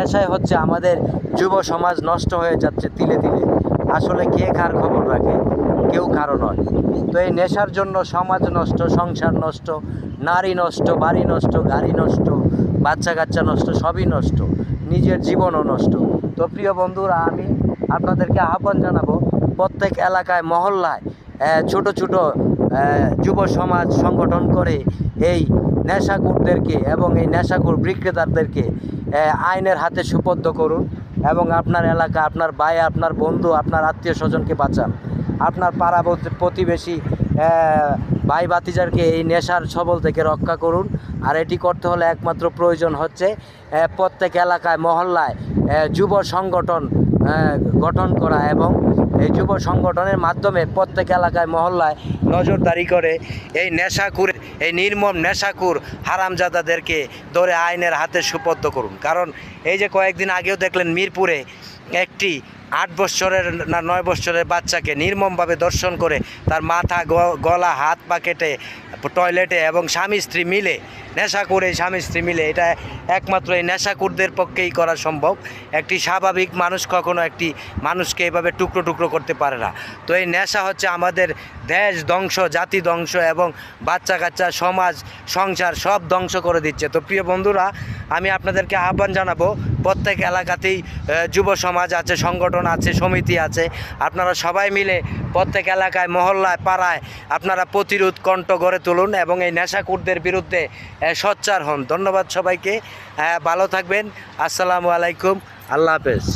নেশায় হচ্ছে আমাদের যুব সমাজ নষ্ট হয়ে যাচ্ছে তিলে তিলে। আসলে কে কার খবর রাখে? কেউ কারো নয়। তো এই নেশার জন্য সমাজ নষ্ট, সংসার নষ্ট, নারী নষ্ট, বাড়ি নষ্ট, গাড়ি নষ্ট, বাচ্চা কাচ্চা নষ্ট, সবই নষ্ট, নিজের জীবনও নষ্ট। তো প্রিয় বন্ধুরা, আমি আপনাদেরকে আহ্বান জানাবো, প্রত্যেক এলাকায় মহল্লায় ছোট ছোট যুব সমাজ সংগঠন করে এই নেশাখোরদেরকে এবং এই নেশাখোর বিক্রেতাদেরকে আইনের হাতে সুপর্দ করুন এবং আপনার এলাকা, আপনার ভাই, আপনার বন্ধু, আপনার আত্মীয় স্বজনকে বাঁচান। আপনার পাড়া প্রতিবেশী ভাই ভাতিজারকে এই নেশার ছবল থেকে রক্ষা করুন। আর এটি করতে হলে একমাত্র প্রয়োজন হচ্ছে প্রত্যেক এলাকায় মহল্লায় যুব সংগঠন গঠন করা এবং এই যুব সংগঠনের মাধ্যমে প্রত্যেক এলাকায় মহল্লায় নজরদারি করে এই নেশাখোর, এই নির্মম নেশাখোর হারামজাদাদেরকে ধরে আইনের হাতে সুপর্দ করুন। কারণ এই যে কয়েকদিন আগেও দেখলেন মিরপুরে একটি 8 বৎসরের না 9 বৎসরের বাচ্চাকে নির্মমভাবে ধর্ষণ করে তার মাথা, গলা, হাত পা কেটে টয়লেটে, এবং স্বামী স্ত্রী মিলে, নেশাখোর এই স্বামী স্ত্রী মিলে, এটা একমাত্র এই নেশাখোরদের পক্ষেই করা সম্ভব। একটি স্বাভাবিক মানুষ কখনো একটি মানুষকে এভাবে টুকরো টুকরো করতে পারে না। তো এই নেশা হচ্ছে আমাদের দেশ ধ্বংস, জাতি ধ্বংস এবং বাচ্চা কাচ্চা, সমাজ, সংসার সব ধ্বংস করে দিচ্ছে। তো প্রিয় বন্ধুরা, আমি আপনাদেরকে আহ্বান জানাবো, প্রত্যেক এলাকাতেই যুব সমাজ আছে, সংগঠন আছে, সমিতি আছে, আপনারা সবাই মিলে প্রত্যেক এলাকায়, মহল্লায়, পাড়ায় আপনারা প্রতিরোধ কণ্ঠ গড়ে তুলুন এবং এই নেশাখোরদের বিরুদ্ধে সোচ্চার হন। ধন্যবাদ সবাইকে, ভালো থাকবেন। আসসালামু আলাইকুম, আল্লাহ হাফেজ।